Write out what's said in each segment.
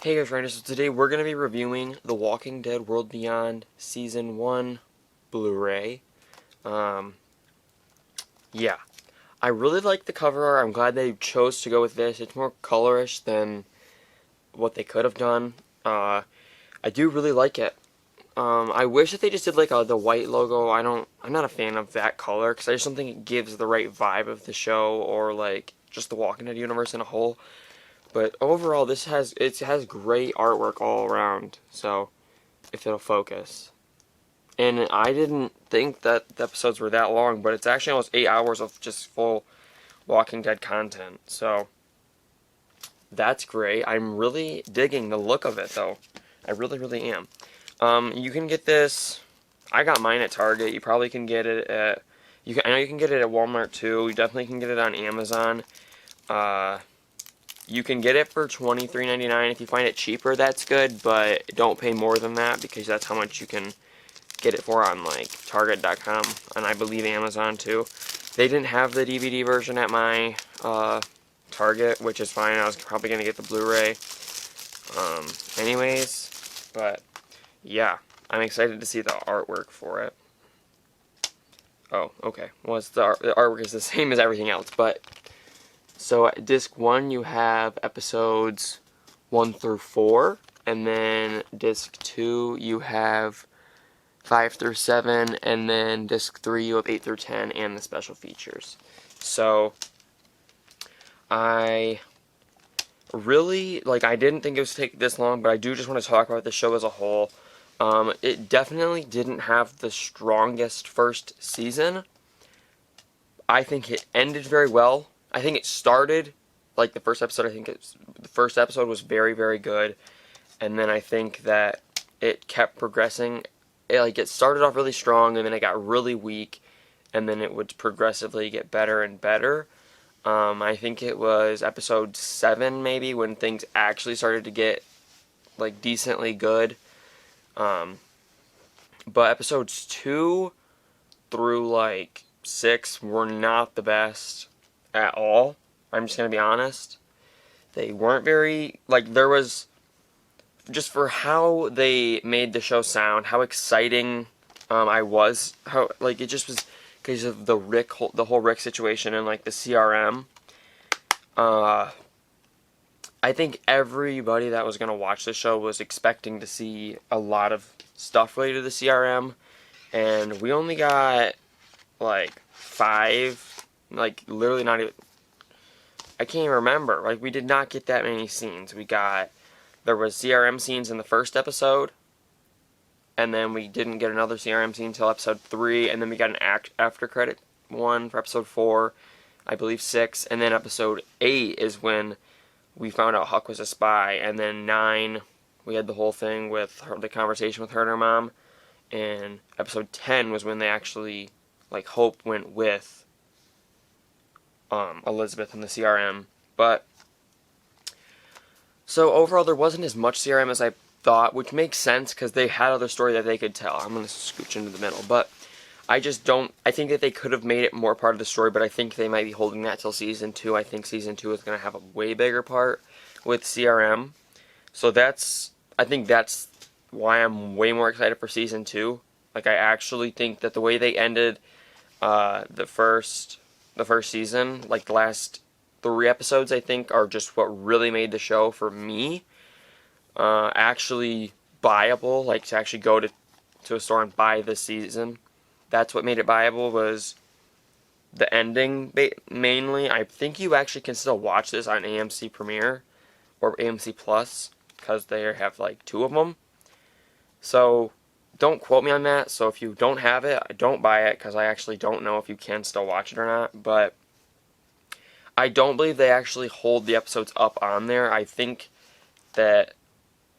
Hey guys, Ryan. So today we're going to be reviewing The Walking Dead World Beyond Season 1 Blu-ray. Yeah. I really like the cover art. I'm glad they chose to go with this. It's more colorish than what they could have done. I do really like it. I wish that they just did like the white logo. I'm not a fan of that color because I just don't think it gives the right vibe of the show or like just the Walking Dead universe in a whole. But overall, it has great artwork all around, so if it'll focus. And I didn't think that the episodes were that long, but it's actually almost 8 hours of just full Walking Dead content, so that's great. I'm really digging the look of it, though. I really, really am. You can get this, I got mine at Target. You probably can get it at, I know you can get it at Walmart, too. You definitely can get it on Amazon. You can get it for $23.99. If you find it cheaper, that's good, but don't pay more than that because that's how much you can get it for on like Target.com and I believe Amazon too. They didn't have the DVD version at my Target, which is fine. I was probably going to get the Blu-ray anyways, but yeah, I'm excited to see the artwork for it. Oh, okay. Well, the artwork is the same as everything else, but so at disc 1 you have episodes 1 through 4, and then disc 2 you have 5 through 7, and then disc 3 you have 8 through 10 and the special features. So I really, I didn't think it was take this long, but I do just want to talk about the show as a whole. It definitely didn't have the strongest first season. I think it ended very well. I think it started, like the first episode, the first episode was very, very good. And then I think that it kept progressing. It started off really strong, and then it got really weak. And then it would progressively get better and better. I think it was episode 7, maybe, when things actually started to get, decently good. But episodes 2 through, 6 were not the best at all. I'm just going to be honest. They weren't very, there was, just for how they made the show sound, how exciting I was, how, it just was, because of the whole Rick situation and, the CRM. I think everybody that was going to watch the show was expecting to see a lot of stuff related to the CRM, and we only got, 5, literally not even, I can't even remember, we did not get that many scenes. There was CRM scenes in the first episode, and then we didn't get another CRM scene until episode 3, and then we got an after credit one for episode 4, I believe 6, and then episode 8 is when we found out Huck was a spy, and then 9, we had the whole thing with the conversation with her and her mom, and episode 10 was when they actually, Hope went with Elizabeth in the CRM. But so overall there wasn't as much CRM as I thought, which makes sense because they had other story that they could tell. I'm going to scooch into the middle, but I think that they could have made it more part of the story, but I think they might be holding that till season 2. I think season 2 is going to have a way bigger part with CRM. So I think that's why I'm way more excited for season 2. I actually think that the way they ended the first season, the last 3 episodes, I think, are just what really made the show, for me, actually buyable, to actually go to a store and buy this season. That's what made it buyable, was the ending, mainly. I think you actually can still watch this on AMC Premiere or AMC Plus, because they have, 2 of them. So don't quote me on that. So if you don't have it, don't buy it, because I actually don't know if you can still watch it or not. But I don't believe they actually hold the episodes up on there. I think that,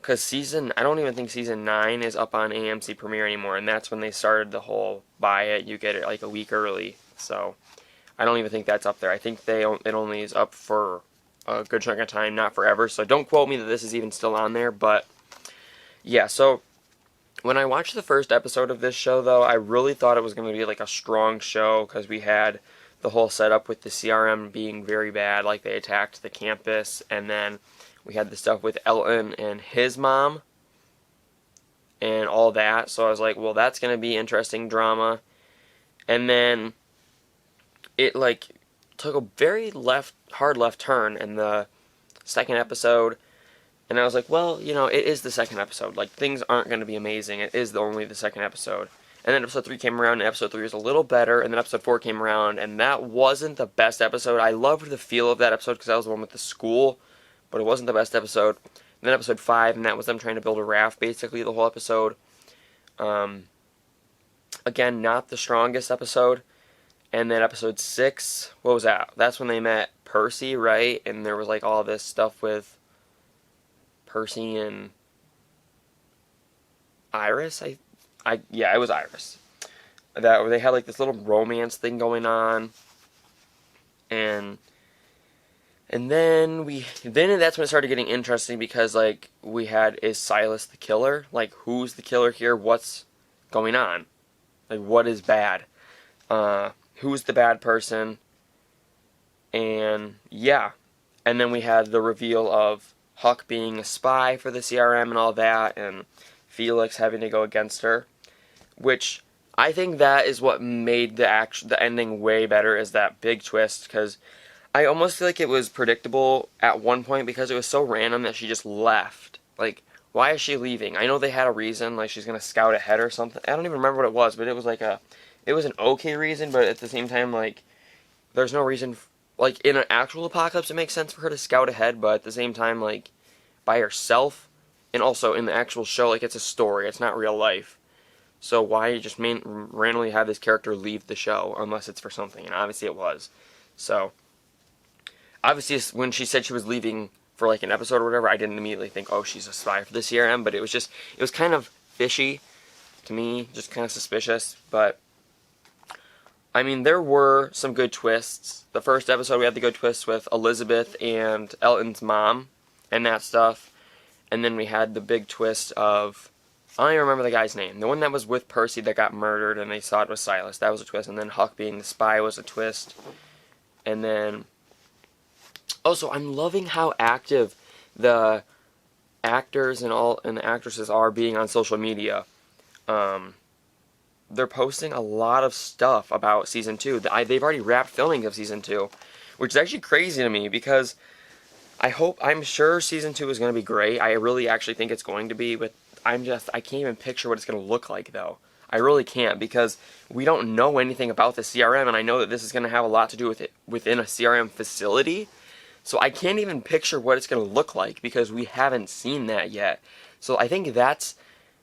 because I don't even think season 9 is up on AMC Premiere anymore, and that's when they started the whole buy it, you get it a week early. So I don't even think that's up there. I think it only is up for a good chunk of time, not forever. So don't quote me that this is even still on there. But yeah, so when I watched the first episode of this show, though, I really thought it was going to be a strong show, because we had the whole setup with the CRM being very bad, they attacked the campus, and then We had the stuff with Elton and his mom and all that. So I was like, well, that's going to be interesting drama. And then it like took a very hard left turn in the second episode. And I was like, well, you know, it is the second episode. Like, things aren't going to be amazing. It is only the second episode. And then episode 3 came around, and episode 3 was a little better. And then episode 4 came around, and that wasn't the best episode. I loved the feel of that episode because that was the one with the school, but it wasn't the best episode. And then episode 5, and that was them trying to build a raft, basically, the whole episode. Again, not the strongest episode. And then episode 6, what was that? That's when they met Percy, right? And there was, like, all this stuff with Percy and Iris. Yeah, it was Iris. That they had like this little romance thing going on, and then that's when it started getting interesting because like we had, is Silas the killer? Like, who's the killer here? What's going on? Like, what is bad? Who's the bad person? And yeah, and then we had the reveal of Huck being a spy for the CRM and all that, and Felix having to go against her, which I think that is what made the ending way better, is that big twist, because I almost feel like it was predictable at one point because it was so random that she just left. Like, why is she leaving? I know they had a reason, like she's going to scout ahead or something. I don't even remember what it was, but it was like it was an okay reason, but at the same time, like, there's no reason. Like, in an actual apocalypse, it makes sense for her to scout ahead, but at the same time, like, by herself, and also in the actual show, like, it's a story, it's not real life. So why just randomly have this character leave the show, unless it's for something, and obviously it was. So, obviously, when she said she was leaving for, like, an episode or whatever, I didn't immediately think, oh, she's a spy for the CRM, but it was kind of fishy to me, just kind of suspicious, but I mean, there were some good twists. The first episode, we had the good twist with Elizabeth and Elton's mom and that stuff. And then we had the big twist of, I don't even remember the guy's name. The one that was with Percy that got murdered and they saw it was Silas. That was a twist. And then Huck being the spy was a twist. And then, also, I'm loving how active the actors and the actresses are being on social media. They're posting a lot of stuff about Season 2. They've already wrapped filming of Season 2, which is actually crazy to me because I'm sure Season 2 is going to be great. I really actually think it's going to be, but I can't even picture what it's going to look like, though. I really can't, because we don't know anything about the CRM, and I know that this is going to have a lot to do with it within a CRM facility, so I can't even picture what it's going to look like, because we haven't seen that yet. So I think that's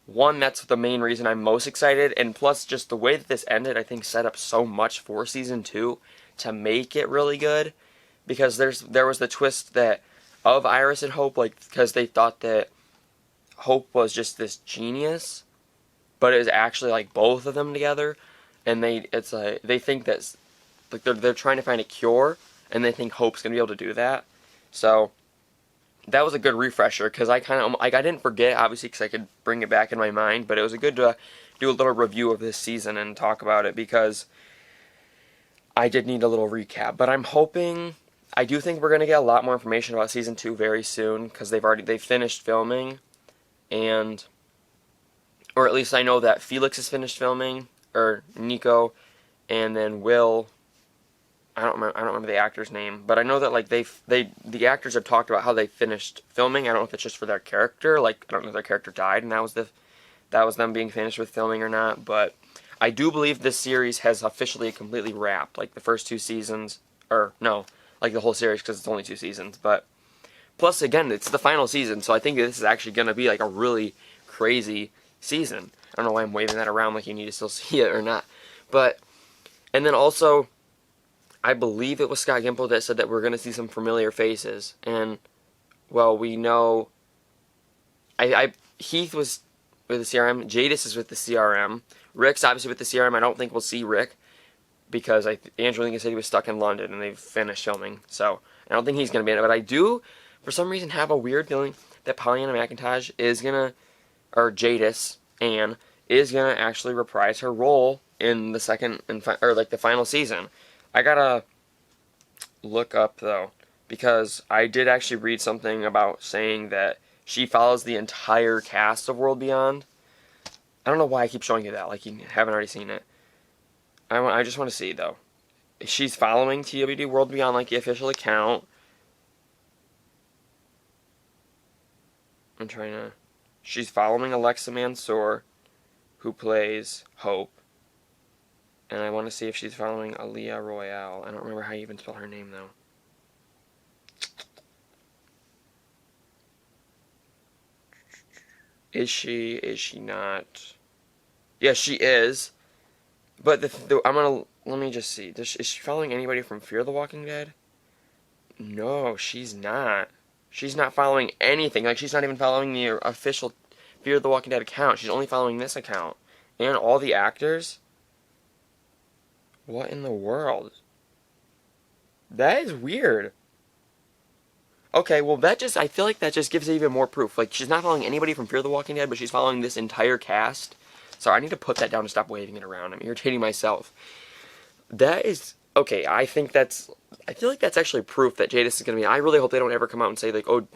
the main reason I'm most excited, and plus just the way that this ended, I think set up so much for Season 2 to make it really good, because there was the twist of Iris and Hope, like, because they thought that Hope was just this genius, but it was actually like both of them together, and they think that, like, they're trying to find a cure, and they think Hope's gonna be able to do that. So that was a good refresher, because I didn't forget, obviously, because I could bring it back in my mind, but it was good to do a little review of this season and talk about it, because I did need a little recap. But I do think we're going to get a lot more information about Season 2 very soon, because they've finished filming, or at least I know that Felix has finished filming, or Nico, and then Will, I don't remember the actor's name, but I know that, like, the actors have talked about how they finished filming. I don't know if it's just for their character, like, I don't know if their character died and that was them being finished with filming or not, but I do believe this series has officially completely wrapped, like the first 2 seasons, or no, like the whole series, because it's only 2 seasons, but plus, again, it's the final season, so I think this is actually going to be, like, a really crazy season. I don't know why I'm waving that around like you need to still see it or not, but, and then also, I believe it was Scott Gimple that said that we're going to see some familiar faces. And, well, we know Heath was with the CRM. Jadis is with the CRM. Rick's obviously with the CRM. I don't think we'll see Rick, because Andrew Lincoln said he was stuck in London and they've finished filming. So I don't think he's going to be in it. But I do, for some reason, have a weird feeling that Pollyanna McIntosh is going to, or Jadis, Anne, is going to actually reprise her role in the second, or like the final season. I gotta look up, though, because I did actually read something about saying that she follows the entire cast of World Beyond. I don't know why I keep showing you that, like you haven't already seen it. I just want to see, though. She's following TWD World Beyond, like the official account. I'm trying to... She's following Alexa Mansour, who plays Hope. And I want to see if she's following Aliyah Royale. I don't remember how you even spell her name, though. Is she? Is she not? Yes, she is. But I'm gonna... Let me just see. Is she following anybody from Fear the Walking Dead? No, she's not. She's not following anything. Like, she's not even following the official Fear the Walking Dead account. She's only following this account. And all the actors? What in the world? That is weird. Okay, well, I feel like that just gives it even more proof. Like, she's not following anybody from Fear the Walking Dead, but she's following this entire cast. Sorry, I need to put that down and stop waving it around. I'm irritating myself. That is... Okay, I feel like that's actually proof that Jadis is going to be... I really hope they don't ever come out and say, like, oh,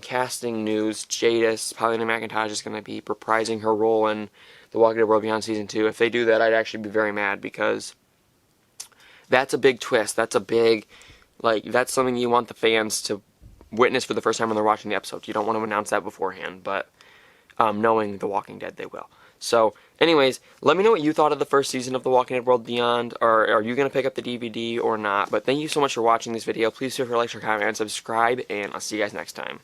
casting news, Jadis, Paulina McIntosh is going to be reprising her role in The Walking Dead World Beyond Season 2. If they do that, I'd actually be very mad, because that's a big twist. That's a big... Like, that's something you want the fans to witness for the first time when they're watching the episode. You don't want to announce that beforehand, but knowing The Walking Dead, they will. So, anyways, let me know what you thought of the first season of The Walking Dead World Beyond, or are you going to pick up the DVD or not? But thank you so much for watching this video. Please feel free to like, share, comment, and subscribe, and I'll see you guys next time.